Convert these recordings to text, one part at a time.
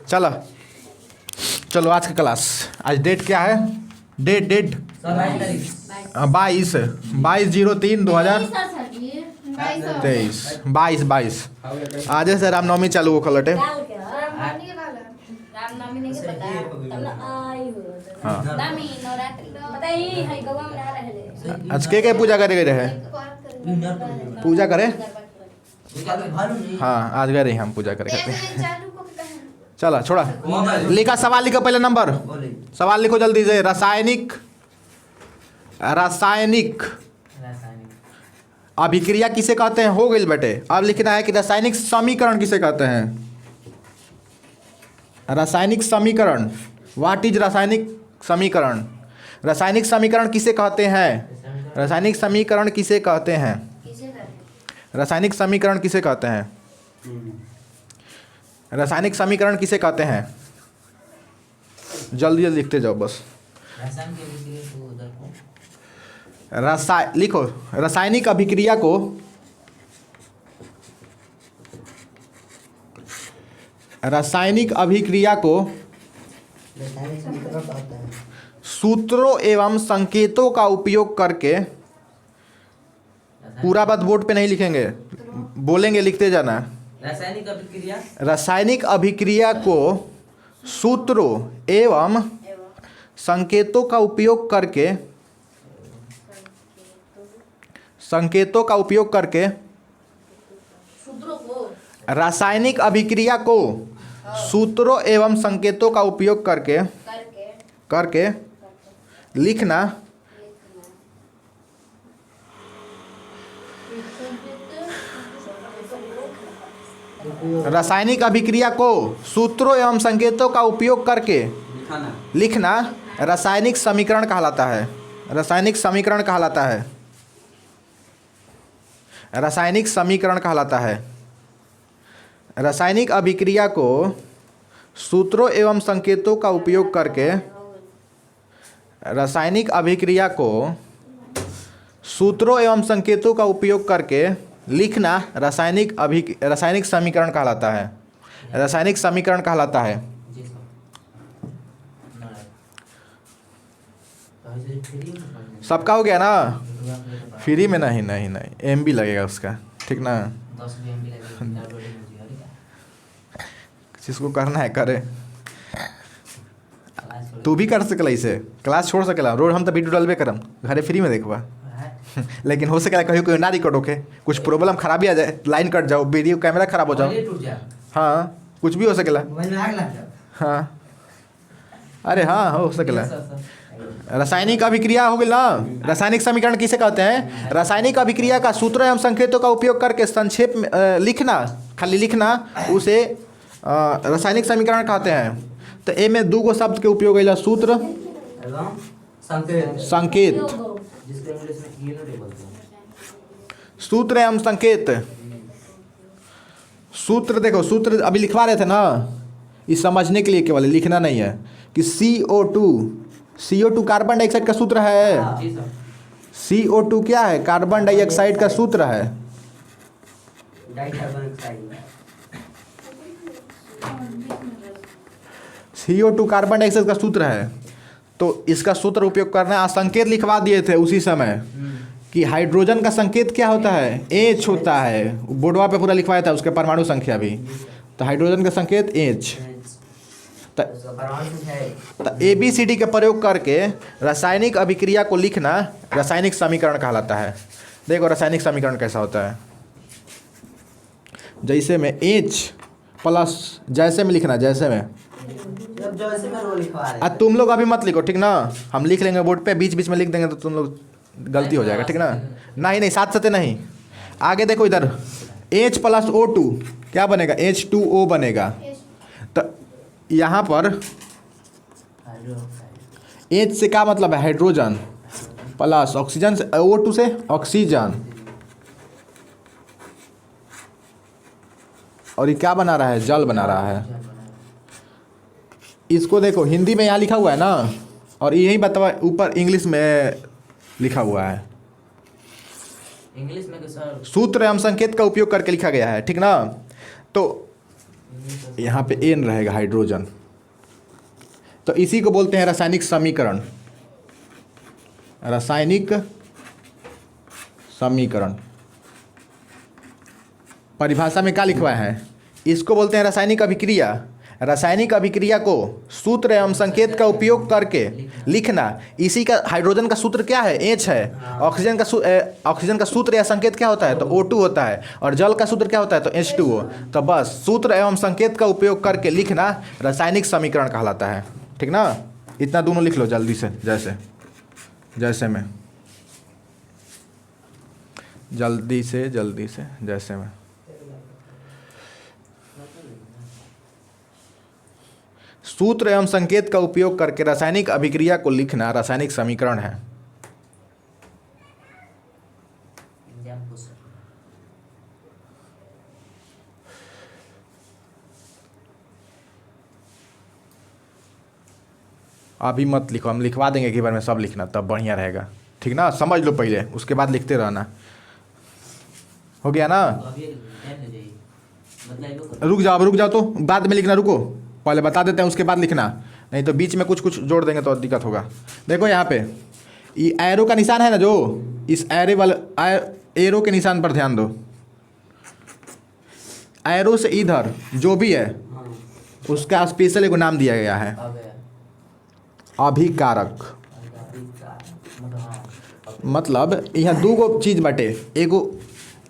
चलो चलो आज का क्लास। आज डेट क्या है? डेट 22/03/2023 22 आज से रामनवमी चालू हो खलटे। हाँ आज के पूजा करे गए रहे? पूजा करे? हाँ आज गए रहे हम पूजा करे करते। चला छोड़ा, लिखा सवाल लिखो, पहले नंबर सवाल लिखो जल्दी से। रासायनिक अभिक्रिया किसे कहते हैं? हो गई बेटे। अब लिखना है कि रासायनिक समीकरण किसे कहते हैं? रासायनिक समीकरण, व्हाट इज रासायनिक समीकरण? रासायनिक समीकरण किसे कहते हैं? रासायनिक समीकरण किसे कहते हैं? रासायनिक समीकरण किसे कहते हैं? रासायनिक समीकरण किसे कहते हैं? जल्दी जल्दी लिखते जाओ बस। लिखो रासायनिक अभिक्रिया को सूत्रों एवं संकेतों का उपयोग करके, पूरा बात बोर्ड पे नहीं लिखेंगे, बोलेंगे, लिखते जाना। रासायनिक अभिक्रिया को सूत्रों एवं संकेतों का उपयोग करके रासायनिक अभिक्रिया को सूत्रों एवं संकेतों का उपयोग करके लिखना रासायनिक अभिक्रिया को सूत्रों एवं संकेतों का उपयोग करके लिखना रासायनिक समीकरण कहलाता है। रासायनिक समीकरण कहलाता है। रासायनिक समीकरण कहलाता है। रासायनिक अभिक्रिया को सूत्रों एवं संकेतों का उपयोग करके, रासायनिक अभिक्रिया को सूत्रों एवं संकेतों का उपयोग करके लिखना रासायनिक समीकरण कहलाता है। रासायनिक समीकरण कहलाता है। सबका हो गया ना? फ्री में नहीं नहीं नहीं, MB लगेगा उसका, ठीक ना? जिसको करना है करे। तू भी कर सकला, इसे क्लास छोड़ सकला। रोज हम तो वीडियो डालबे करम, घरे फ्री में देखबा। लेकिन हो सकेला कहीं कोई ना रिकॉर्ड होके, कुछ प्रॉब्लम खराबी आ जाए, लाइन कट जाओ, वीडियो कैमरा खराब हो जाओ, हाँ कुछ भी हो सकेला। हाँ अरे हाँ हो सकेला। रासायनिक अभिक्रिया हो गई ना। रासायनिक समीकरण किसे कहते हैं? रासायनिक अभिक्रिया का सूत्रों एवं संकेतों का उपयोग करके संक्षेप में लिखना, खाली लिखना, उसे रासायनिक समीकरण कहते हैं। तो ए में 2 शब्द के उपयोग है, सूत्र संकेत। सूत्र एवं संकेत। सूत्र देखो, सूत्र अभी लिखवा रहे थे ना, इस समझने के लिए केवल, लिखना नहीं है कि CO2 कार्बन डाइऑक्साइड का सूत्र है। CO2 क्या है? कार्बन डाइऑक्साइड का सूत्र है। CO2 कार्बन डाइऑक्साइड का सूत्र है। तो इसका सूत्र उपयोग करना है। संकेत लिखवा दिए थे उसी समय कि हाइड्रोजन का संकेत क्या होता है? H होता है। बोर्डवा पे पूरा लिखवाया था, उसके परमाणु संख्या भी। तो हाइड्रोजन का संकेत H। तो ABCD के प्रयोग करके रासायनिक अभिक्रिया को लिखना रासायनिक समीकरण कहलाता है। देखो रासायनिक समीकरण कैसा होता है। जैसे में H प्लस, जैसे में लिखना, जैसे में तुम लोग अभी मत लिखो, ठीक ना? हम लिख लेंगे बोर्ड पे, बीच बीच में लिख देंगे तो तुम लोग गलती हो जाएगा, ठीक ना? नहीं साथ साथ नहीं। आगे देखो इधर, H + O2 क्या बनेगा? H2O बनेगा। तो यहाँ पर H से क्या मतलब है? हाइड्रोजन, प्लस ऑक्सीजन से, O2 से ऑक्सीजन, और ये क्या बना रहा है? जल बना रहा है। इसको देखो हिंदी में यहाँ लिखा हुआ है ना, और यही बता ऊपर इंग्लिश में लिखा हुआ है। इंग्लिश में सर सूत्र एवं संकेत का उपयोग करके लिखा गया है, ठीक ना? तो यहाँ पे एन रहेगा हाइड्रोजन। तो इसी को बोलते हैं रासायनिक समीकरण। रासायनिक समीकरण परिभाषा में क्या लिखवा है, इसको बोलते हैं रासायनिक अभिक्रिया। रासायनिक अभिक्रिया को सूत्र एवं संकेत का उपयोग करके लिखना। इसी का हाइड्रोजन का सूत्र क्या है, H है। ऑक्सीजन का सूत्र या संकेत क्या होता है, तो O2 होता है। और जल का सूत्र क्या होता है, तो H2O। तो बस सूत्र एवं संकेत का उपयोग करके लिखना रासायनिक समीकरण कहलाता है। ठीक ना, इतना दोनों लिख लो जल्दी से, जैसे में जैसे में सूत्र एवं संकेत का उपयोग करके रासायनिक अभिक्रिया को लिखना रासायनिक समीकरण है। अभी मत लिखो, हम लिखवा देंगे एक बार में सब लिखना, तब बढ़िया रहेगा। ठीक ना, समझ लो पहले, उसके बाद लिखते रहना। हो गया ना, रुक जाओ तो बाद में लिखना, रुको पहले बता देते हैं उसके बाद लिखना, नहीं तो बीच में कुछ जोड़ देंगे तो दिक्कत होगा। देखो यहाँ पे ये एरो का निशान है ना, जो इस एरो के निशान पर ध्यान दो। एरो से इधर जो भी है उसका स्पेशल एक नाम दिया गया है, अभिकारक। मतलब यहाँ दो गो चीज बाटे, एगो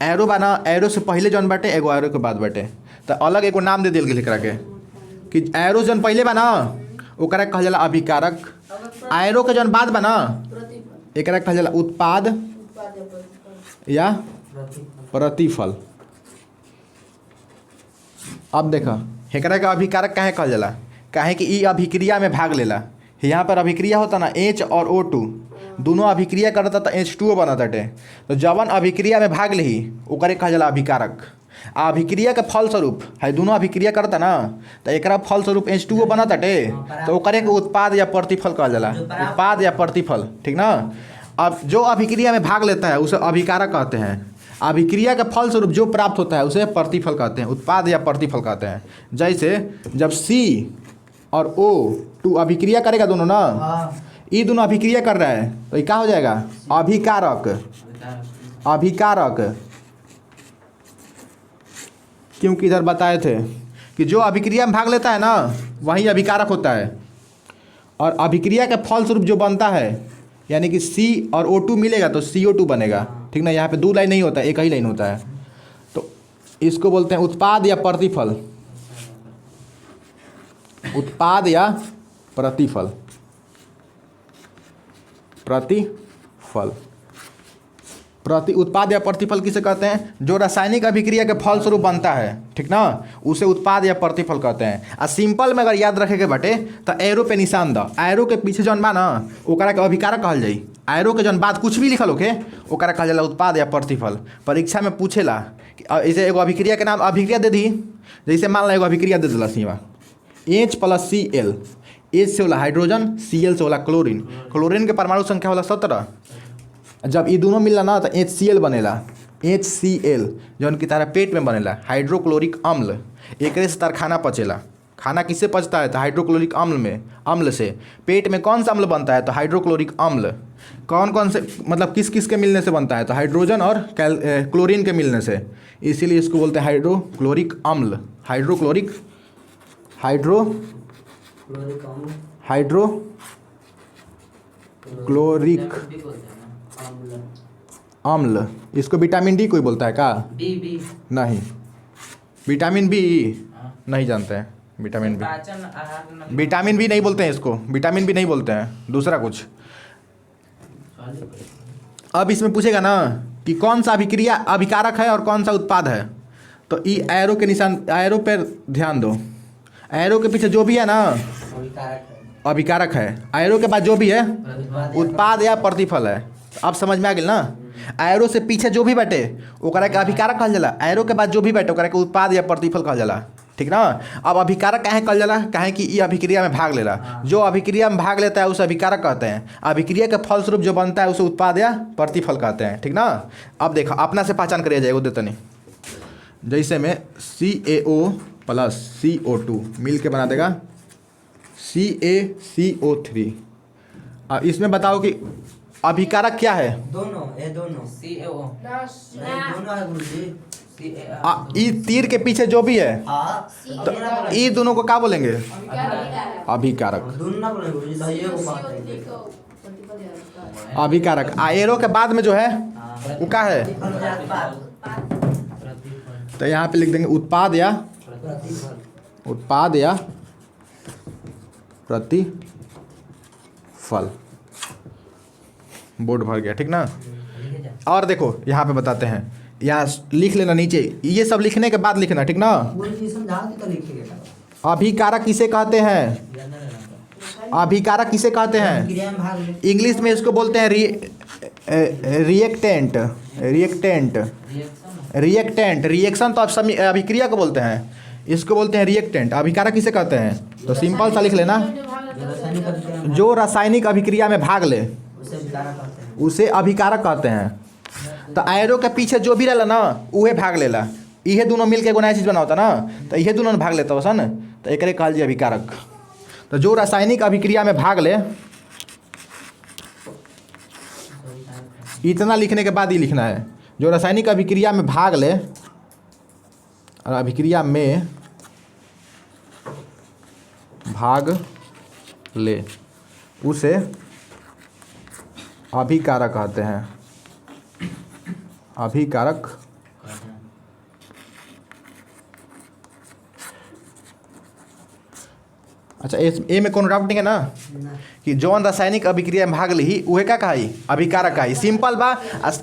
एरो बना, एरो से पहले जौन बाटे, एगो एरो के बाद बाटे। तो अलग एगो नाम दे दिल गेल एकरा के कि एरो जौन पहले बना ओकरा कहल जाला अभिकारक, एरो के जौन बाद बना एकरा कहल जाला उत्पाद या प्रतिफल। अब देखो एकरा के अभिकारक काहे कहल जाला, काहे कि ई अभिक्रिया में भाग लेला। यहाँ पर अभिक्रिया होता ना H और O2 दोनों अभिक्रिया करता तो H2O बनता। तो जवन अभिक्रिया में भाग ली ओकरे कहल जाला अभिकारक। अभिक्रिया के फलस्वरूप है दोनों अभिक्रिया करता ना, तो एकरा फलस्वरूप H2O बनता तो ओकरे के उत्पाद या प्रतिफल कहल जाला, उत्पाद या प्रतिफल। ठीक ना, अब जो अभिक्रिया में भाग लेता है उसे अभिकारक कहते हैं। अभिक्रिया के फलस्वरूप जो प्राप्त होता है उसे प्रतिफल कहते हैं, उत्पाद या प्रतिफल कहते हैं। जैसे जब C और O2 अभिक्रिया करेगा दोनों ना, ये दोनों अभिक्रिया कर रहा है तो ये क्या हो जाएगा, अभिकारक। अभिकारक क्योंकि इधर बताए थे कि जो अभिक्रिया में भाग लेता है ना वही अभिकारक होता है। और अभिक्रिया के फलस्वरूप जो बनता है यानी कि C और O2 मिलेगा तो CO2 बनेगा। ठीक ना, यहाँ पे दो लाइन नहीं होता है, एक ही लाइन होता है। तो इसको बोलते हैं उत्पाद या प्रतिफल। उत्पाद या प्रतिफल, उत्पाद या प्रतिफल किसे कहते हैं, जो रासायनिक अभिक्रिया के फलस्वरूप बनता है। ठीक ना, उसे उत्पाद या प्रतिफल कहते हैं। आ सिंपल में अगर याद रखे के बटे तो एरो पे निशान द, एरो के पीछे जौन बा ना ओकरा के अभिकारक कहल जाई। एरो के जौन बाद कुछ भी लिखल होके ओकरा कहल जाला उत्पाद या प्रतिफल। परीक्षा में पूछेला ऐसे एगो अभिक्रिया के नाम अभिक्रिया दे दी, जैसे मान ला एगो अभिक्रिया दे दिला सीमा H+Cl, H से होला हाइड्रोजन, Cl से होला क्लोरीन। क्लोरीन के परमाणु संख्या होला 17। जब ये दोनों मिलला ना तो HCl बनेला, HCl जौन की तारा पेट में बनेला हाइड्रोक्लोरिक अम्ल। एकरे से तार खाना पचेला। खाना किससे पचता है, तो हाइड्रोक्लोरिक अम्ल में, अम्ल से। पेट में कौन सा अम्ल बनता है, तो हाइड्रोक्लोरिक अम्ल। कौन कौन से मतलब किस किस के मिलने से बनता है, तो हाइड्रोजन और क्लोरीन के मिलने से। इसीलिए इसको बोलते हैं हाइड्रोक्लोरिक अम्ल। हाइड्रोक्लोरिक अम्ल। इसको विटामिन डी कोई बोलता है क्या, बी नहीं, विटामिन बी नहीं जानते हैं। विटामिन बी नहीं बोलते हैं इसको, विटामिन बी नहीं बोलते हैं, दूसरा कुछ। अब इसमें पूछेगा ना कि कौन सा अभिक्रिया अभिकारक है और कौन सा उत्पाद है, तो ई एरो के निशान, एरो पर ध्यान दो। एरो के पीछे जो भी है ना अभिकारक है, एरो के बाद जो भी है उत्पाद या प्रतिफल है। अब समझ में आ गया ना, एरो से पीछे जो भी बैठे ओकरा के अभिकारक कहल जाला, एरो के बाद जो भी बैठे ओकरा के उत्पाद या प्रतिफल कहल जाला। ठीक ना, अब अभिकारक काहे कहल जाला, काहे कि ई अभिक्रिया में भाग लेला। जो अभिक्रिया में भाग लेता है उसे अभिकारक कहते हैं। अभिक्रिया के फलस्वरूप जो बनता है उसे उत्पाद या प्रतिफल कहते हैं। ठीक ना, अब देखो अपना से पहचान करिए जाएगा देते नहीं। जैसे में CaO प्लस CO2 मिल के बना देगा CaCO3। इसमें बताओ कि अभिकारक क्या है? दोनों ये दोनों CO दोनों है गुरुजी। ई तीर के पीछे जो भी है हाँ तो ये दोनों को क्या बोलेंगे? अभिकारक। दोनों ना बोले गुरुजी, तो ये को बात है अभिकारक। एरो के बाद में जो है वो क्या है? तो यहाँ पे लिख देंगे उत्पाद या प्रतिफल। बोर्ड भर गया, ठीक ना। और देखो यहाँ पे बताते हैं, यहाँ लिख लेना नीचे, ये सब लिखने के बाद लिखना, ठीक ना। अभिकारक किसे कहते हैं? अभिकारक किसे कहते हैं? इंग्लिश में इसको बोलते हैं रिएक्टेंट। रिएक्शन तो अभिक्रिया को बोलते हैं, इसको बोलते हैं रिएक्टेंट। अभिकारक किसे कहते हैं? तो सिंपल सा लिख लेना, जो रासायनिक अभिक्रिया में भाग ले उसे अभिकारक कहते हैं। तो एरो के पीछे जो भी रहला ना उहे भाग लेला, इहे दोनों मिलके एगो नया चीज बनाता ना, तो इहे दोनों भाग लेता सन, तो एकरे कहल जी अभिकारक। तो जो रासायनिक अभिक्रिया में भाग ले, इतना लिखने के बाद ही लिखना है, जो रासायनिक अभिक्रिया में भाग ले और अभिक्रिया में भाग ले उसे अभिकारक कहते हैं। अभिकारक। अच्छा, ए में कोनो डाउट नहीं है ना कि जौन रासायनिक अभिक्रिया में भाग ली उहे का कही? अभिकारक कही। सिंपल बा,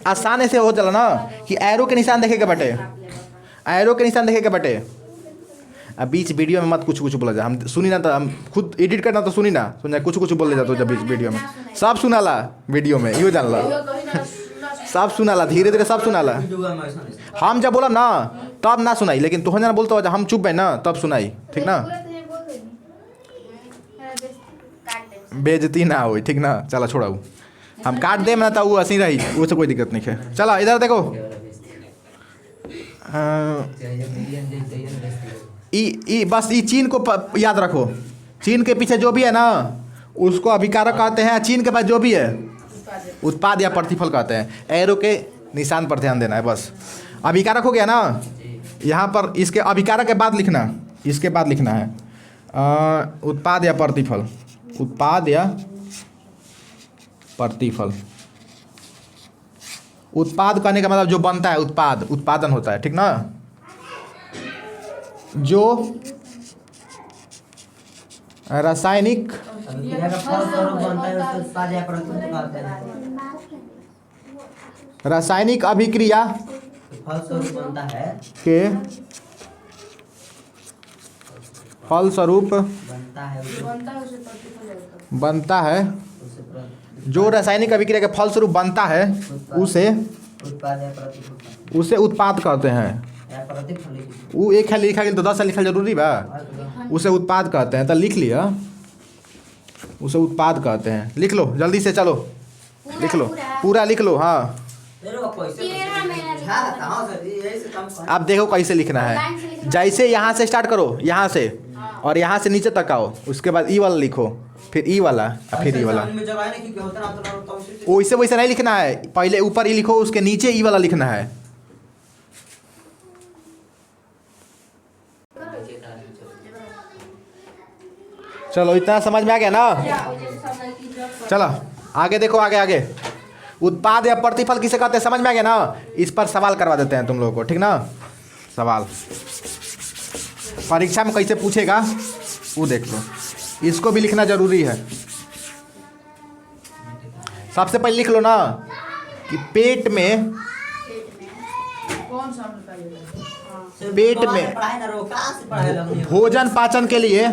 आसान से हो चला ना कि एरो के निशान देखे के बटे, एरो के निशान देखे के बटे। अब बीच वीडियो में मत कुछ बोला जा, हम सुनी ना, तो हम खुद एडिट करना तो सुनी ना, सुन कुछ बोल ले जाते जब बीच वीडियो में। सब सुनाला वीडियो में, इहो जानला, सब सुनाला, धीरे धीरे सब सुनाला। हम जब बोला ना तब ना सुनाई, लेकिन तुहन जना बोलते हो जब हम चुप है ना तब सुनाई, ठीक ना। बेइज्जती ना हो, ठीक ना। चला छोड़ाऊ, हम काट दे ना तो वो हंसी रही, उससे कोई दिक्कत नहीं है। चला इधर देखो, बस ये चीन को याद रखो, चीन के पीछे जो भी है ना उसको अभिकारक कहते हैं, चीन के पास जो भी है उत्पाद या प्रतिफल कहते हैं। एरो के निशान पर ध्यान देना है बस। अभिकारक हो गया ना, यहाँ पर इसके अभिकारक के बाद लिखना, इसके बाद लिखना है उत्पाद या प्रतिफल। उत्पाद या प्रतिफल। उत्पाद कहने का मतलब जो बनता है, उत्पाद, उत्पादन होता है, ठीक ना। जो रासायनिक अभिक्रिया के फलस्वरूप बनता है, जो रासायनिक अभिक्रिया के फलस्वरूप बनता है उसे उत्पाद कहते हैं। वो एक है लिखा गया तो 10 लिखा जरूरी बा, उसे उत्पाद कहते हैं। तो लिख लिया, उसे उत्पाद कहते हैं। लिख लो जल्दी से, चलो लिख लो, पूरा लिख लो। हाँ अब देखो कैसे लिखना है। जैसे यहाँ से स्टार्ट करो, यहाँ से और यहाँ से नीचे तक आओ, उसके बाद ई वाला लिखो, फिर ई वाला, फिर ई वाला। वैसे वैसे नहीं लिखना है, पहले ऊपर ई लिखो, उसके नीचे ई वाला लिखना है। चलो इतना समझ में आ गया ना। चलो आगे देखो, आगे आगे उत्पाद या प्रतिफल किसे कहते हैं, समझ में आ गया ना। इस पर सवाल करवा देते हैं तुम लोगों को, ठीक ना। सवाल परीक्षा में कैसे पूछेगा वो देख लो, इसको भी लिखना जरूरी है। सबसे पहले लिख लो ना कि पेट में भोजन पाचन के लिए,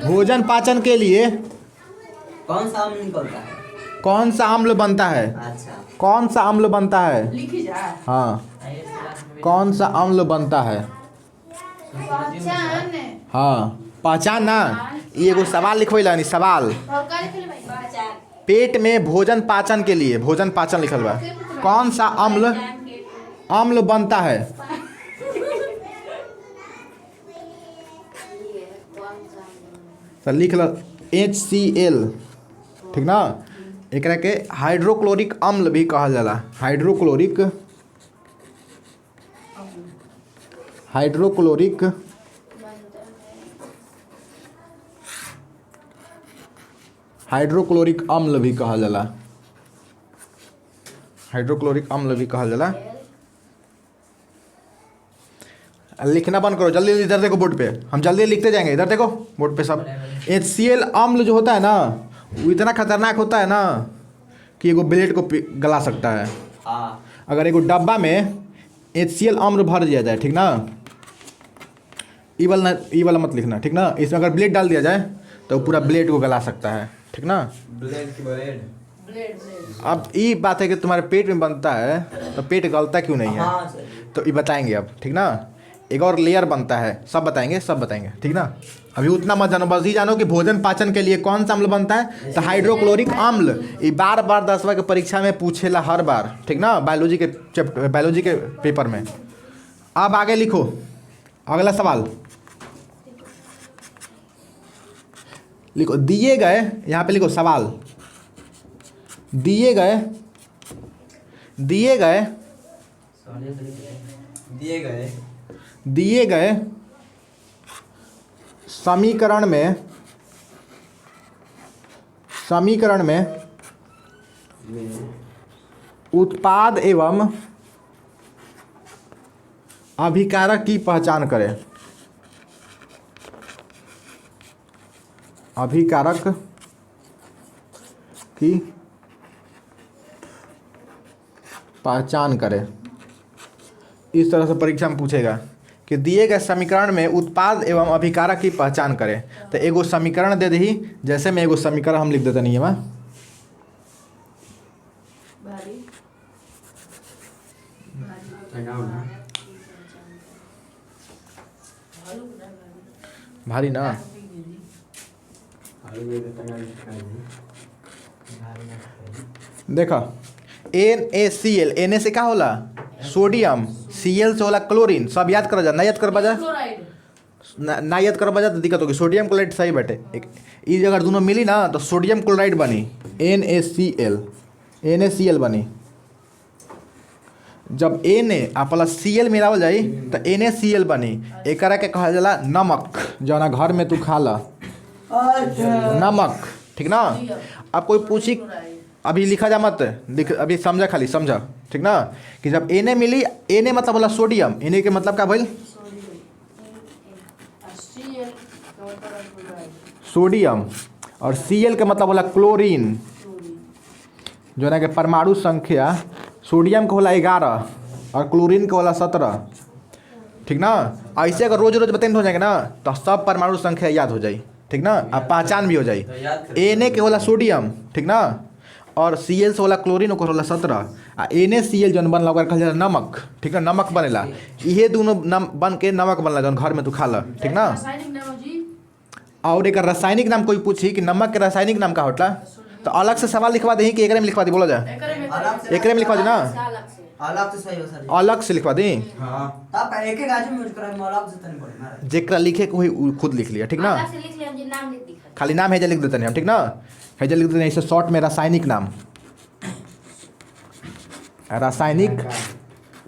भोजन पाचन के लिए कौन सा अम्ल निकलता है, कौन सा अम्ल बनता है। अच्छा, कौन सा अम्ल बनता है, हाँ कौन सा अम्ल बनता है। हाँ पहचान ना, ये एगो सवाल लिखवाइला नहीं, सवाल। पेट में भोजन पाचन के लिए, भोजन पाचन लिखल बा, कौन सा अम्ल बनता है। तो लिख लो HCl, ठीक ना। एकरा के हाइड्रोक्लोरिक अम्ल भी कहल जाला। हाइड्रोक्लोरिक अम्ल भी कहल जाला। हाइड्रोक्लोरिक अम्ल भी कहल जाला। लिखना बंद करो जल्दी जल्दी, इधर देखो बोर्ड पे, हम जल्दी लिखते जाएंगे। इधर देखो बोर्ड पे सब। HCl अम्ल जो होता है ना वो इतना खतरनाक होता है ना कि एगो ब्लेड को गला सकता है। अगर एगो डब्बा में HCl अम्ल भर दिया जाए, ठीक ना, ई वाला मत लिखना, ठीक ना। इसमें अगर ब्लेड डाल दिया जाए तो पूरा ब्लेड को गला सकता है, ठीक ना। ब्लेड अब ये बात है कि तुम्हारे पेट में बनता है तो पेट गलता क्यों नहीं है, तो ये बताएंगे अब, ठीक ना। एक और लेयर बनता है, सब बताएंगे, ठीक ना। अभी उतना मत जानो, बस ही जानो कि भोजन पाचन के लिए कौन सा अम्ल बनता है, तो हाइड्रोक्लोरिक अम्ल। ये बार 10वीं के परीक्षा में पूछेला हर बार, ठीक ना, बायोलॉजी के पेपर में। अब आगे लिखो अगला सवाल। लिखो दिए गए, यहाँ पे लिखो सवाल, दिए गए समीकरण में उत्पाद एवं अभिकारक की पहचान करें। अभिकारक की पहचान करें। इस तरह से परीक्षा में पूछेगा कि दिए गए समीकरण में उत्पाद एवं अभिकारक की पहचान करें। तो एगो समीकरण दे दी, जैसे में एगो समीकरण हम लिख देते नहीं है भारी ना। देखा NaCl, Na से क्या होला सोडियम, Cl से होला क्लोरीन। सब याद कर जा, ना याद कर बजा, ना याद कर बजा तो दिक्कत होगी। सोडियम क्लोराइड सही बैठे, ये अगर दोनों मिली ना तो सोडियम क्लोराइड बनी, NaCl बनी। जब Na प्लस Cl मिलावल जाई तो NaCl बनी। एकरा के कहल जाला नमक, जौना घर में तू खा ला, नमक, ठीक ना। अब कोई पूछी, अभी लिखा जा मत, अभी समझा, खाली समझा, ठीक ना, कि जब Na मिली, Na मतलब बोला सोडियम, Na के मतलब क्या भाई सोडियम, और Cl के मतलब बोला क्लोरीन, जो ना के परमाणु संख्या सोडियम का होला 11 और क्लोरीन का होला 17, ठीक ना। ऐसे अगर रोज रोज बताएंगे हो जाएगा ना तो सब परमाणु संख्या याद हो जाए, ठीक ना, अब पहचान भी हो जाए। Na के होला सोडियम, ठीक ना, और Cl से होला क्लोरीन, ओकर होला 17, आ NaCl जौन बनला ओकर कहल जाला नमक, ठीक ना, नमक बनेला। इहे दोनों बन के नमक बनला जौन घर में तू खा ला, ठीक ना। और एक रासायनिक नाम कोई पूछी कि नमक के रासायनिक नाम का होता, तो अलग से सवाल लिखवा दी कि एकरे में लिखवा दी, बोला जाए एकरे में लिखवा दी ना, अलग से लिखवा दी। जेकरा लिखे को खुद लिख लिया, ठीक ना, खाली नाम हेजा लिख देते हैं हम, ठीक ना, हेजा लिख देते हैं। इसे शॉर्ट में रासायनिक नाम, रासायनिक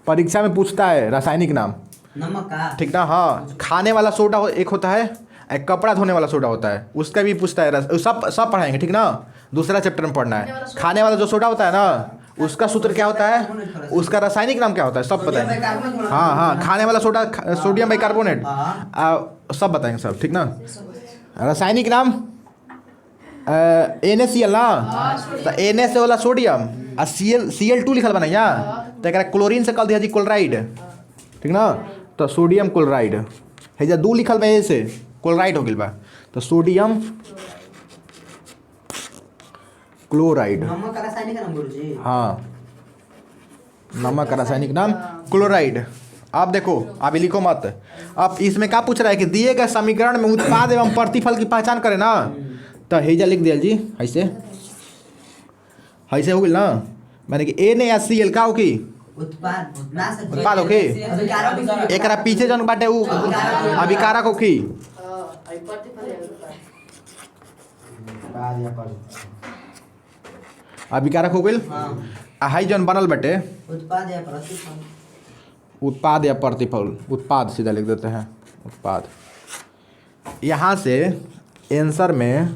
परीक्षा में पूछता है रासायनिक नाम, नमक का, ठीक ना। हाँ, खाने वाला सोडा एक होता है, एक कपड़ा धोने वाला सोडा होता है, उसका भी पूछता है। सब पढ़ाएंगे, ठीक ना, दूसरा चैप्टर में पढ़ना है। खाने वाला जो सोडा होता है ना उसका सूत्र क्या होता है, उसका रासायनिक नाम क्या होता है, सब पता है। हाँ, खाने वाला सोडा सोडियम बाइकार्बोनेट, सब बताएंगे सब, ठीक ना। रासायनिक नाम NaCl ना, तो Na से होला सोडियम और Cl2 लिखल बना यहाँ, तो एक क्लोरीन से कल दिया जी क्लोराइड, ठीक ना, तो सोडियम क्लोराइड है जा 2 लिखल बा, से क्लोराइड हो गया बा, तो सोडियम क्लोराइड। नमक का रासायनिक नाम बोल जी। हाँ, नमक का रासायनिक नाम क्लोराइड। अब देखो, अभी लिखो मत। अब इसमें क्या पूछ रहा है कि दिए गए समीकरण में उत्पाद एवं प्रतिफल की पहचान करें ना, तो हेजा लिख दिया जी, ऐसे हो गई ना, माने कि NaCl का हो की उत्पाद हो की, एक पीछे जन बाटे उ अभिकारक हो की, अभी क्या रखो गइल हाई जन बनल बटे उत्पाद या प्रतिफल। उत्पाद या प्रतिफल, उत्पाद सीधा लिख देते हैं उत्पाद। यहाँ से आंसर में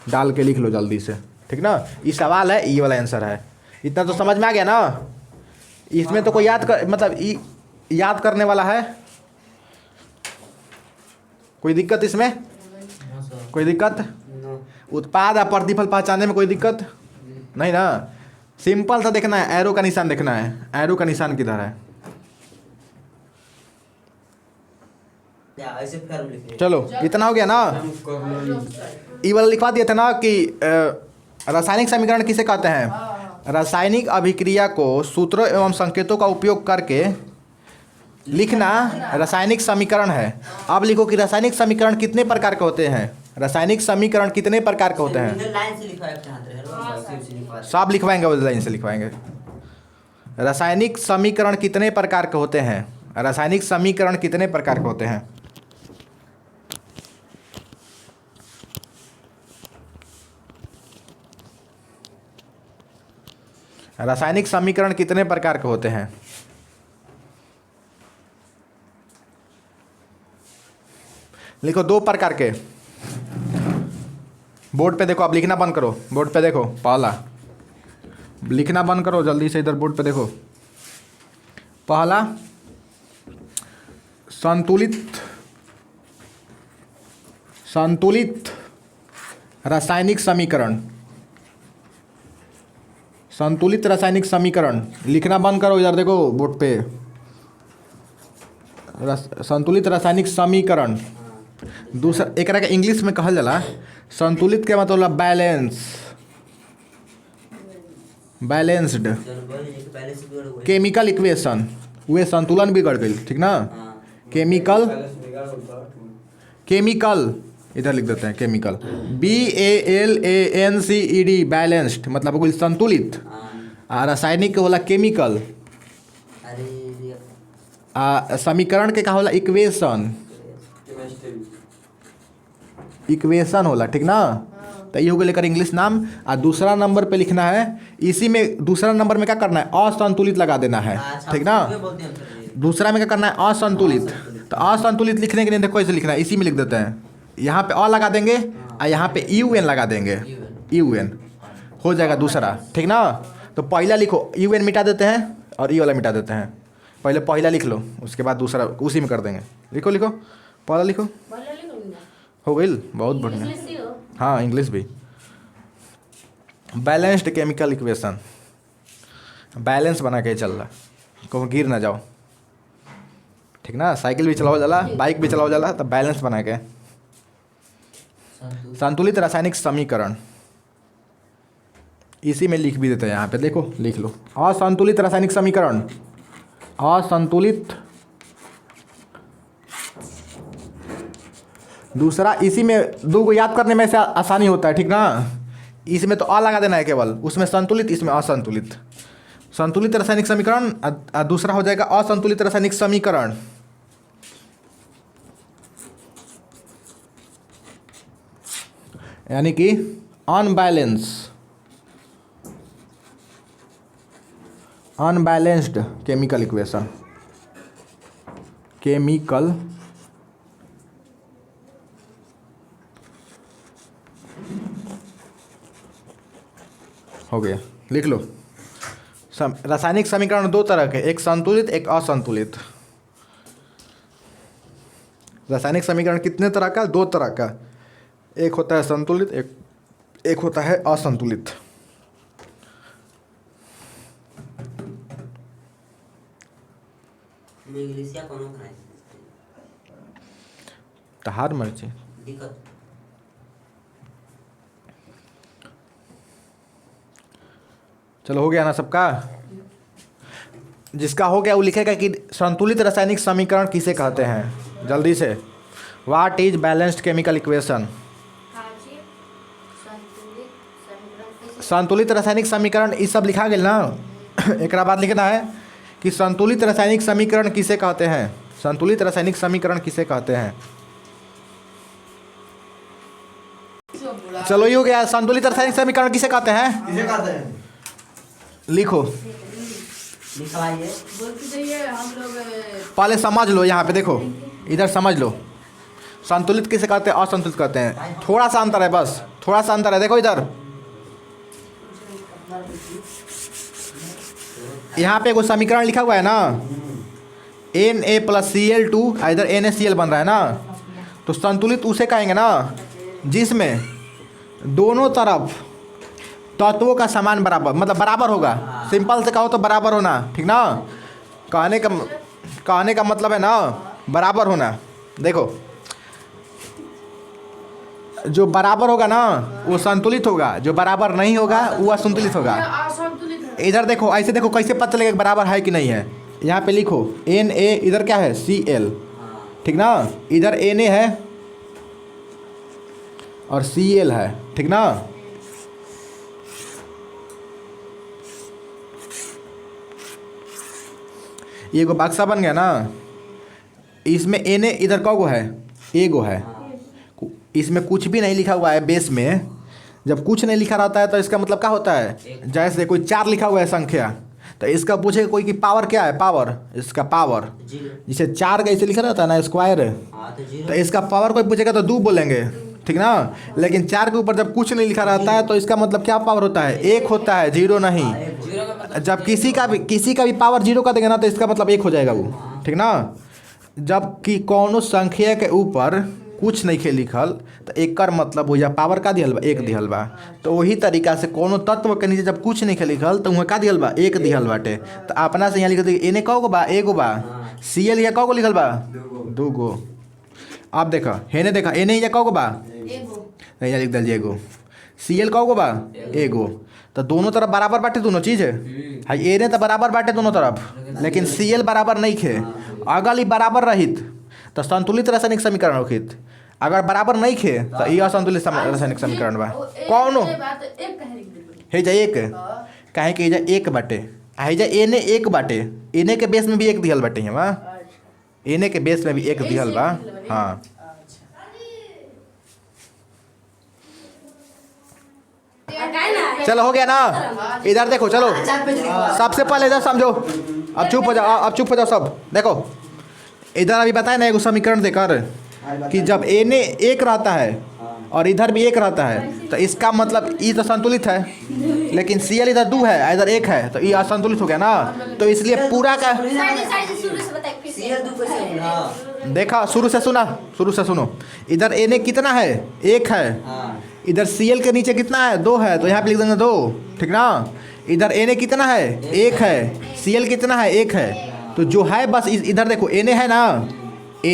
डाल के लिख लो जल्दी से, ठीक ना। ये सवाल है, ये वाला आंसर है। इतना तो समझ में आ गया ना। इसमें तो कोई याद कर मतलब याद करने वाला है, कोई दिक्कत इसमें? कोई दिक्कत? उत्पाद या प्रतिफल पहचानने में कोई दिक्कत नहीं ना। सिंपल सा देखना है, एरो का निशान देखना है, एरो का निशान किधर है। ऐसे फॉर्म लिखिए। चलो इतना हो गया ना। ये वाला लिखवा दिया था ना कि रासायनिक समीकरण किसे कहते हैं। रासायनिक अभिक्रिया को सूत्रों एवं संकेतों का उपयोग करके लिखना रासायनिक समीकरण है। अब लिखो कि रासायनिक समीकरण कितने प्रकार के होते हैं। रासायनिक समीकरण कितने प्रकार के होते हैं। लाइन से लिखवाएं, सब लिखवाएंगे, उस लाइन से लिखवाएंगे। रासायनिक समीकरण कितने प्रकार के होते हैं। रासायनिक समीकरण कितने प्रकार के होते हैं। रासायनिक समीकरण कितने प्रकार के होते हैं। लिखो 2 प्रकार के। बोर्ड पे देखो, आप लिखना बंद करो, बोर्ड पे देखो। पहला लिखना बंद करो जल्दी से, इधर बोर्ड पे देखो। पहला संतुलित रासायनिक समीकरण। संतुलित रासायनिक समीकरण लिखना बंद करो, इधर देखो बोर्ड पे। संतुलित रासायनिक समीकरण। दूसरा एक के इंग्लिश में कहल जाला संतुलित के मतलब बैलेंस, बैलेंस्ड। केमिकल इक्वेशन, वे संतुलन बिगड़ गई, ठीक ना। केमिकल इधर लिख देते हैं केमिकल, BALANCED बैलेंस्ड मतलब कोई संतुलित। रासायनिक होला केमिकल। समीकरण के का होला इक्वेशन, इक्वेशन होला, ठीक ना। तो ये हो गया लेकर इंग्लिश नाम। और दूसरा नंबर पे लिखना है, इसी में दूसरा नंबर में क्या करना है, असंतुलित लगा देना है, ठीक ना। दूसरा में क्या करना है, असंतुलित। तो असंतुलित लिखने के लिए देखो ऐसे लिखना है, इसी में लिख देते हैं। यहाँ पे अ लगा देंगे और यहाँ पे UN लगा देंगे, UN हो जाएगा दूसरा, ठीक ना। तो पहला लिखो, UN मिटा देते हैं और ये वाला मिटा देते हैं। पहले पहला लिख लो, उसके बाद दूसरा उसी में कर देंगे। लिखो लिखो, पहला लिखो। हो गई, बहुत बढ़िया। हाँ इंग्लिश भी। बैलेंस्ड केमिकल इक्वेशन, बैलेंस बना के चल रहा, कहूँ गिर ना जाओ, ठीक ना। साइकिल भी चलाओ जाला, बाइक भी चलाओ जाला, तो बैलेंस बना के। संतुलित रासायनिक समीकरण इसी में लिख भी देते हैं, यहाँ पे देखो लिख लो। असंतुलित रासायनिक समीकरण, असंतुलित। दूसरा इसी में 2 को याद करने में से आसानी होता है, ठीक ना। इसमें तो अ लगा देना है केवल, उसमें संतुलित, इसमें असंतुलित। संतुलित रासायनिक समीकरण, दूसरा हो जाएगा असंतुलित रासायनिक समीकरण। यानी कि अनबैलेंस्ड केमिकल इक्वेशन, केमिकल हो गया। लिख लो। रासायनिक समीकरण 2 तरह के, एक संतुलित एक असंतुलित। रासायनिक समीकरण कितने तरह का, 2 तरह का। एक होता है संतुलित, एक होता है असंतुलित। तहार मर्जी। चलो हो गया ना सबका। जिसका हो गया वो लिखेगा कि संतुलित रासायनिक समीकरण किसे कहते हैं, जल्दी से। What is balanced chemical equation. संतुलित रासायनिक समीकरण ये सब लिखा गया ना। एक बाद लिखना है कि संतुलित रासायनिक समीकरण किसे कहते हैं। संतुलित रासायनिक समीकरण किसे कहते हैं। चलो ये हो गया। संतुलित रासायनिक समीकरण किसे कहते हैं? किसे कहते हैं? लिखो, लिखवाइए। हम लोग पहले समझ लो। यहाँ पे देखो, इधर समझ लो। संतुलित किसे कहते हैं, असंतुलित कहते हैं। थोड़ा सा अंतर है, बस थोड़ा सा अंतर है। देखो इधर, यहाँ पे एगो समीकरण लिखा हुआ है ना, Na+Cl2, इधर NaCl बन रहा है ना। तो संतुलित उसे कहेंगे ना जिसमें दोनों तरफ तत्वों का समान बराबर, मतलब बराबर होगा। सिंपल से कहो तो बराबर होना, ठीक ना। कहने का मतलब है ना बराबर होना। देखो, जो बराबर होगा ना वो संतुलित होगा, जो बराबर नहीं होगा वो असंतुलित होगा। असंतुलित है। इधर देखो, ऐसे देखो कैसे पता चलेगा कि बराबर है कि नहीं है। यहाँ पे लिखो Na, इधर क्या है Cl, ठीक ना। इधर Na है और Cl है, ठीक ना। ये गो बक्सा बन गया ना। इसमें Na इधर कौ गो है, एगो है। इसमें कुछ भी नहीं लिखा हुआ है बेस में। जब कुछ नहीं लिखा रहता है तो इसका मतलब क्या होता है, जैसे कोई 4 लिखा हुआ है संख्या, तो इसका पूछेगा कोई कि पावर क्या है, पावर, इसका पावर जिसे 4 का ऐसे लिखा रहता है ना स्क्वायर, तो इसका पावर कोई पूछेगा तो 2 बोलेंगे, ठीक ना। लेकिन 4 के ऊपर जब कुछ नहीं लिखा रहता है तो इसका मतलब क्या पावर होता है, 1 होता है, 0 नहीं। जब किसी का भी पावर 0 का देंगे ना तो इसका मतलब 1 हो जाएगा वो, ठीक ना। जबकि कौनो संख्या के ऊपर कुछ नहीं खे लिखल तो एकर मतलब हो जा पावर का दिहल बा, 1 दिहल बा। तो वही तरीका से कोनो तत्व के नीचे जब कुछ नहीं खे लिखल तो वहाँ का दिहल बा, 1 दिहल बाटे। तो अपना से यहाँ लिख दी Na कौ गो बा, एगो बा। Cl यहाँ कौ गो लिखल बा, 2 गो। अब देखो हेने देखा Na यहाँ कौ गो बा, यहाँ लिख दीजिए एगो। Cl कौ गो बा, एगो। तो दोनों तरफ बराबर बाटे दोनों चीज़ है। Na तो बराबर बाटे दोनों तरफ, लेकिन Cl बराबर नहीं खे। अगर ये बराबर रहित तो संतुलित रासायनिक समीकरण होखित। अगर बराबर नहीं खे तो ये असंतुलित रासायनिक समीकरण बा। कौनो हे जा 1 काहे कि जा 1 बाटे, हे जा Na 1 बाटे। Na के बेस में भी 1 दिहल बाटे यहाँ, Na के बेस में भी 1 दिहल बा। हाँ, चलो हो गया ना। इधर देखो, चलो सबसे पहले इधर समझो। अब चुप हो जाओ, अब चुप हो जाओ सब। देखो इधर अभी बताए ना एगो समीकरण देकर कि जब Na 1 रहता है और इधर भी 1 रहता है तो इसका मतलब ये तो संतुलित है, लेकिन Cl इधर 2 है, इधर 1 है, तो ये असंतुलित हो गया ना। तो इसलिए पूरा का देखा, शुरू से सुनो। इधर Na कितना है, 1 है। इधर Cl के नीचे कितना है, 2 है, तो यहाँ पे लिख देंगे 2, ठीक ना। इधर Na कितना है, 1 है। Cl कितना है, 1 है। तो जो है बस इधर देखो Na है ना,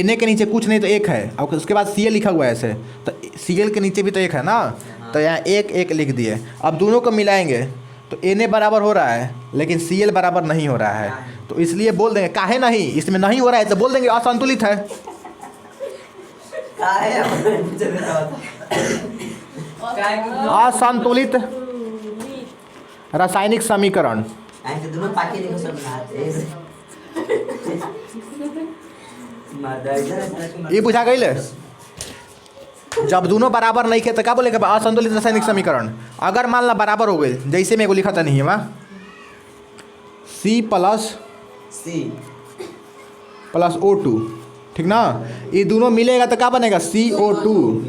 Na के नीचे कुछ नहीं तो 1 है, और उसके बाद Cl लिखा हुआ है ऐसे, तो Cl के नीचे भी तो 1 है ना। तो यहाँ 1 लिख दिए। अब दोनों को मिलाएंगे तो Na बराबर हो रहा है, लेकिन Cl बराबर नहीं हो रहा है। तो इसलिए बोल देंगे काहे नहीं, इसमें नहीं हो रहा है तो बोल देंगे असंतुलित है। असंतुलित रासायनिक समीकरण। ये बुझा गई ले। जब दोनों बराबर नहीं थे तो क्या बोलेगा, असंतुलित रासायनिक समीकरण। अगर मान ला बराबर हो गए, जैसे मैं को लिखा था नहीं है वहाँ C+O2, ठीक ना। ये दोनों मिलेगा तो क्या बनेगा, CO2।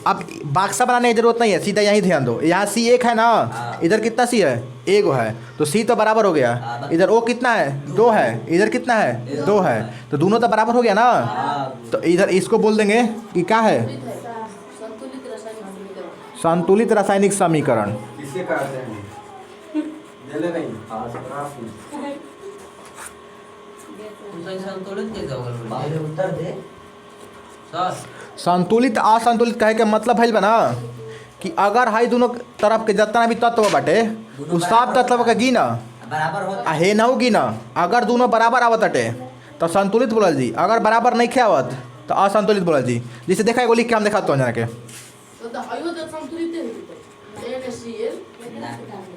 अब बक्सा बनाने की जरूरत नहीं है, सीधा यहीं ध्यान दो। यहाँ C 1 है ना, इधर कितना C है, 1 है, तो C तो बराबर हो गया। इधर O कितना है, 2 है, इधर कितना है, 2 है, तो दोनों तो बराबर हो गया ना। तो इधर इसको बोल देंगे कि क्या है, संतुलित रासायनिक समीकरण। किसे कहते हैं? जले नहीं। संतुलित कैसे होगा, उत्तर दे सर। संतुलित असंतुलित कहे के मतलब है बना कि अगर है दोनों तरफ के जितना भी तत्व बाटे उस सब तत्व के गिना बराबर होता हे ना गिना। अगर दोनों बराबर आवत अटे तो संतुलित बोलल जी, अगर बराबर नहीं खे आवत तो असंतुलित बोलल जी। जिसे देखा है लिख के हम दिखाते हैं जाके।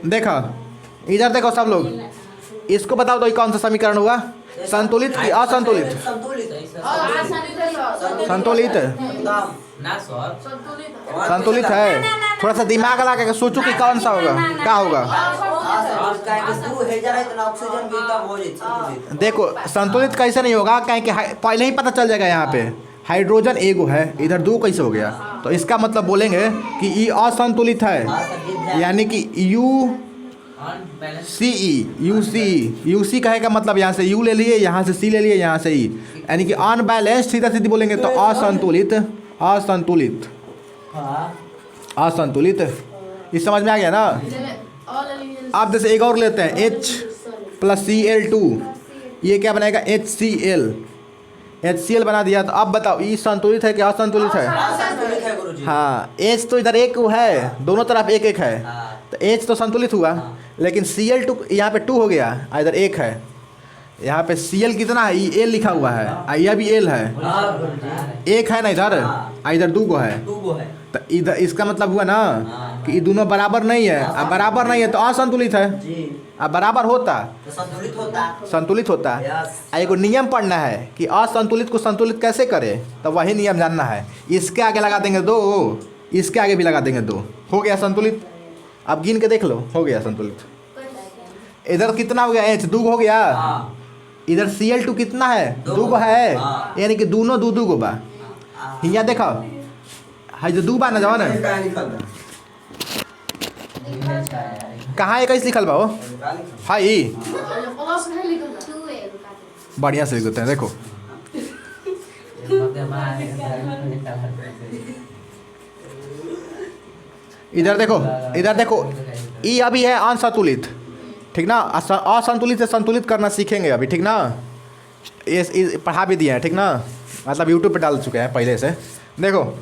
देखा इधर देखो सब लोग, इसको बताओ तो ये कौन सा समीकरण हुआ, संतुलित कि असंतुलित। संतुलित एकदम ना सर संतुलित है। संतुलित है। थोड़ा सा दिमाग लगा के सोचो कि कौन सा होगा, क्या होगा। तू हेजर है तो ऑक्सीजन भी एकदम हो जाए संतुलित। देखो संतुलित कैसे नहीं होगा, कहीं कि पहले ही पता चल जाएगा यहाँ पे हाइड्रोजन एगो है, इधर दो कैसे हो गया। तो इसका मतलब बोलेंगे कि ई असंतुलित है, यानी कि यू सी कहेगा मतलब यहाँ से यू ले लिए, यहाँ से सी ले लिए, यहाँ से ई, यानी कि अनबैलेंस्ड सीधा सीधी बोलेंगे तो असंतुलित। असंतुलित असंतुलित इस समझ में आ गया ना। अब जैसे एक और लेते हैं H+Cl2, ये क्या बनाएगा HCl। HCl बना दिया। तो अब बताओ ये संतुलित है कि असंतुलित है। संतुलित है गुरुजी। हाँ H तो इधर एक है, दोनों तरफ एक एक है, तो H तो संतुलित हुआ। लेकिन Cl2 यहाँ पे 2 हो गया, इधर एक है। यहाँ पे Cl कितना है, ये L लिखा हुआ है, यह भी L है, एक है ना इधर, इधर 2 है। तो इधर इसका मतलब हुआ ना कि ये दोनों बराबर नहीं है। अब बराबर नहीं है तो असंतुलित है। अब बराबर होता तो संतुलित होता। संतुलित होता। एगो नियम पढ़ना है कि असंतुलित को संतुलित कैसे करे, तो वही नियम जानना है। इसके आगे लगा देंगे 2, इसके आगे भी लगा देंगे 2, हो गया संतुलित। अब गिन के देख लो, हो गया संतुलित। इधर कितना हो गया H, 2 हो गया। इधर Cl2 कितना है, 2 है, यानी कि दोनों 2 गो बा। यहाँ देखो है जो 2 बा ना, जाओ ना कहाँ है, कैसे लिखल बा हो, हाई प्लस नहीं लिखा। बढ़िया से लिखते हैं। देखो इधर देखो, इधर देखो, ई अभी है असंतुलित, ठीक ना। असंतुलित से संतुलित करना सीखेंगे अभी, ठीक ना। ये पढ़ा भी दिए हैं, ठीक ना, मतलब यूट्यूब पे डाल चुके हैं पहले से। देखो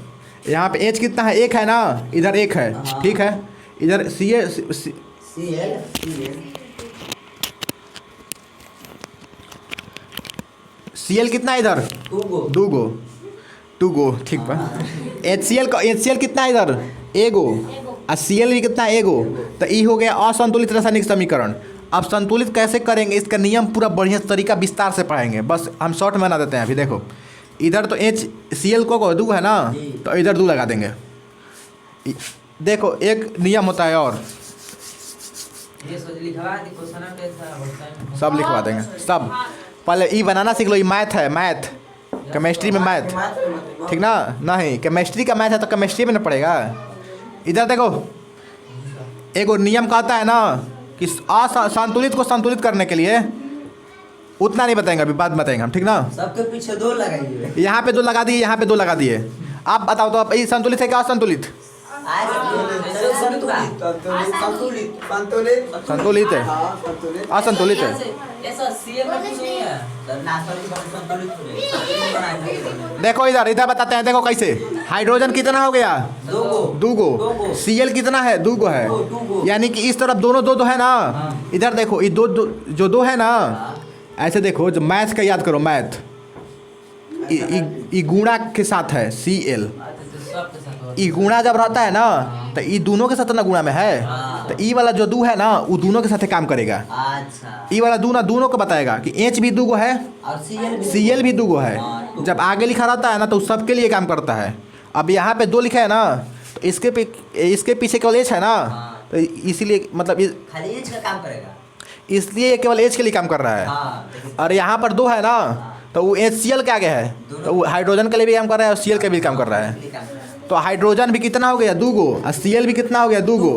यहाँ पे H कितना है, 1 है ना, इधर 1 है, ठीक है। इधर Cl कितना है इधर, 2 गो, ठीक बा। HCl कितना है इधर, एगो, और Cl भी कितना है, एगो। तो ये हो गया असंतुलित रासायनिक समीकरण। अब संतुलित कैसे करेंगे, इसका नियम पूरा बढ़िया तरीका विस्तार से पढ़ाएंगे, बस हम शॉर्ट में बना देते हैं। अभी देखो इधर तो HCl को 2 है ना, तो इधर 2 लगा देंगे। देखो एक नियम होता है और ये सोच लिखवा दी क्वेश्चन में सब लिखवा देंगे सब। पहले ई बनाना सीख लो, ये मैथ है, मैथ केमिस्ट्री में मैथ, ठीक ना। नहीं केमिस्ट्री का मैथ है तो केमिस्ट्री में ना पड़ेगा। इधर देखो एक और नियम कहता है ना कि असंतुलित को संतुलित करने के लिए, उतना नहीं बताएंगे अभी, बाद बताएंगे हम, ठीक ना। सबके पीछे 2 लगाइए। यहाँ पे 2 लगा दिए, यहाँ पे 2 लगा दिए। आप बताओ तो, आप ये संतुलित है क्या असंतुलित। संतुलित है, असंतुलित है। ऐसा सीएल में कुछ नहीं है। देखो इधर बताते हैं, देखो कैसे। हाइड्रोजन कितना हो गया, 2 गो। Cl कितना है, 2 गो है, यानी कि इस तरफ दोनों 2 है ना। इधर देखो ये 2 जो 2 है ना, ऐसे देखो, जो मैथ का याद करो, मैथ ई गुणा के साथ है Cl। ई गुणा जब रहता है ना तो ई दोनों के साथ ना गुणा में है, तो ई वाला जो 2 है ना वो दोनों के साथ काम करेगा। ई वाला 2 ना दोनों को बताएगा कि H भी 2 गो है और Cl भी 2 गो है। जब आगे लिखा रहता है ना तो सबके लिए काम करता है। अब यहाँ पे 2 लिखा है ना, तो इसके पीछे केवल H है ना, तो इसीलिए मतलब खाली H का काम करेगा, इसलिए केवल H के लिए काम कर रहा है। और यहाँ पर 2 है ना, तो वो HCl के आगे है, तो वो हाइड्रोजन के लिए भी काम कर रहा है और Cl के भी काम कर रहा है। तो हाइड्रोजन भी कितना हो गया, 2 गो, और Cl भी कितना हो गया, 2 गो,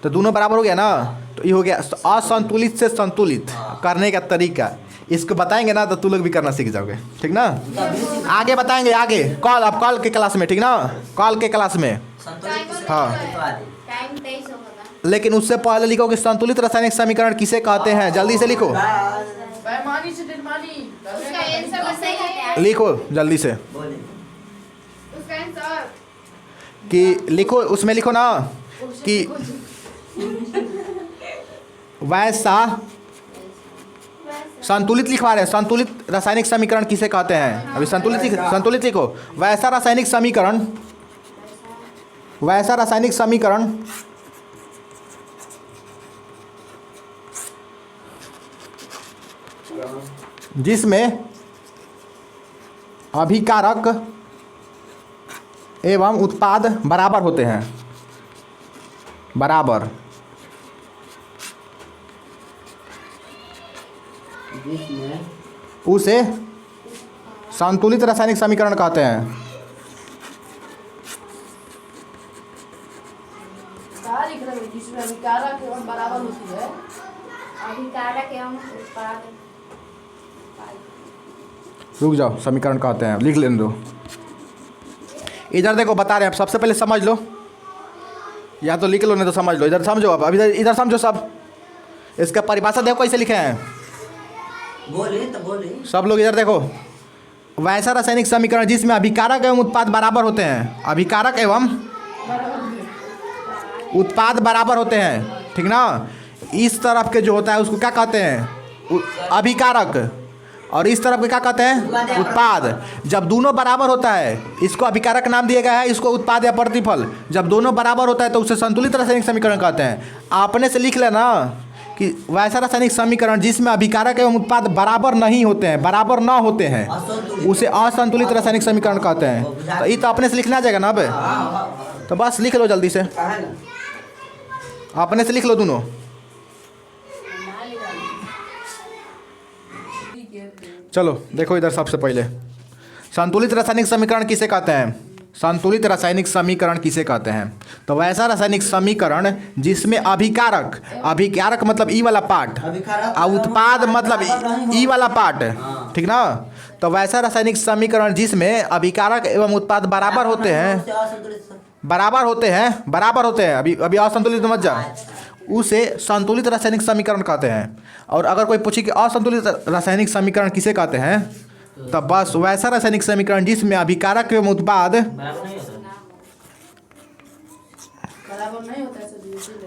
तो दोनों बराबर हो गया ना। तो ये हो गया असंतुलित से संतुलित करने का तरीका। इसको बताएंगे ना तो तू लोग भी करना सीख जाओगे, ठीक ना। आगे बताएंगे, आगे कॉल के क्लास में, ठीक ना, कॉल के क्लास में। हाँ, लेकिन उससे पहले लिखो कि संतुलित रासायनिक समीकरण किसे कहते हैं, जल्दी से लिखो, बेईमानी से निर्मानी। उसका आंसर बताइए क्या है? लिखो जल्दी से उसका आंसर कि लिखो, उसमें लिखो ना कि वैसा संतुलित लिखवा रहे हैं। संतुलित रासायनिक समीकरण किसे कहते हैं, अभी संतुलित लिखो। वैसा रासायनिक समीकरण जिसमें अभिकारक एवं उत्पाद बराबर होते हैं, बराबर। उसे संतुलित रासायनिक समीकरण कहते हैं। कहाँ लिख रहे हो जिसमें अभिकारक एवं बराबर होती है? अभिकारक एवं उत्पाद। रुक जाओ, समीकरण कहते हैं, लिख लेने दो। इधर देखो बता रहे हैं, आप सबसे पहले समझ लो, या तो लिख लो नहीं तो समझ लो। इधर समझो आप, अभी इधर समझो सब। इसका परिभाषा देखो कैसे लिखे हैं, बोले तो बोले। सब लोग इधर देखो। वैसा रासायनिक समीकरण जिसमें अभिकारक एवं उत्पाद बराबर होते हैं, अभिकारक एवं उत्पाद बराबर होते हैं, ठीक ना। इस तरफ के जो होता है उसको क्या कहते हैं, अभिकारक, और इस तरफ के क्या कहते हैं, उत्पाद। जब दोनों बराबर होता है इसको अभिकारक नाम दिया गया है, इसको उत्पाद या प्रतिफल। जब दोनों बराबर होता है तो उसे संतुलित रासायनिक समीकरण कहते हैं। आपने से लिख लेना कि वैसा रासायनिक समीकरण जिसमें अभिकारक एवं उत्पाद बराबर नहीं होते हैं, बराबर ना होते हैं, उसे असंतुलित रासायनिक समीकरण कहते हैं। तो ये तो अपने से लिखना जाएगा ना। अब तो बस लिख लो जल्दी से, अपने से लिख लो दोनों। चलो देखो इधर, सबसे पहले संतुलित रासायनिक समीकरण किसे कहते हैं, संतुलित रासायनिक समीकरण किसे कहते हैं। तो वैसा रासायनिक समीकरण जिसमें अभिकारक, अभिकारक मतलब ई वाला पार्ट, और उत्पाद मतलब ई वाला पार्ट, ठीक ना। तो वैसा रासायनिक समीकरण जिसमें अभिकारक एवं उत्पाद बराबर होते हैं, बराबर होते हैं, बराबर होते हैं, अभी असंतुलित मत जा, उसे संतुलित रासायनिक समीकरण कहते हैं। और अगर कोई पूछे कि असंतुलित रासायनिक समीकरण किसे कहते हैं, तब बस वैसा रासायनिक समीकरण जिसमें अभिकारक एवं उत्पाद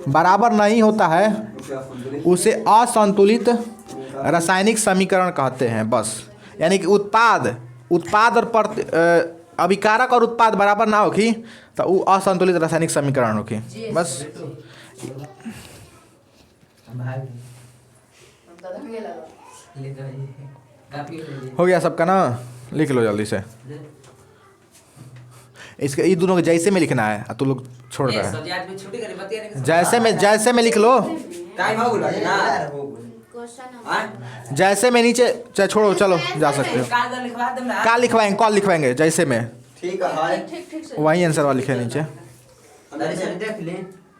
बराबर नहीं होता है, उसे असंतुलित रासायनिक समीकरण कहते हैं। बस यानी कि उत्पाद और अभिकारक और उत्पाद बराबर ना होगी तो वो असंतुलित रासायनिक समीकरण होगी। बस हो गया सबका ना, लिख लो जल्दी से। इसके ये दोनों के जैसे में लिखना है, तू लोग छोड़ रहा है। जैसे में लिख लो, जैसे में नीचे चाहे छोड़ो, चलो जा सकते हो। कहाँ लिखवाएंगे, कॉल लिखवाएंगे जैसे में, ठीक है, वही आंसर वाला लिखे नीचे। देख ले।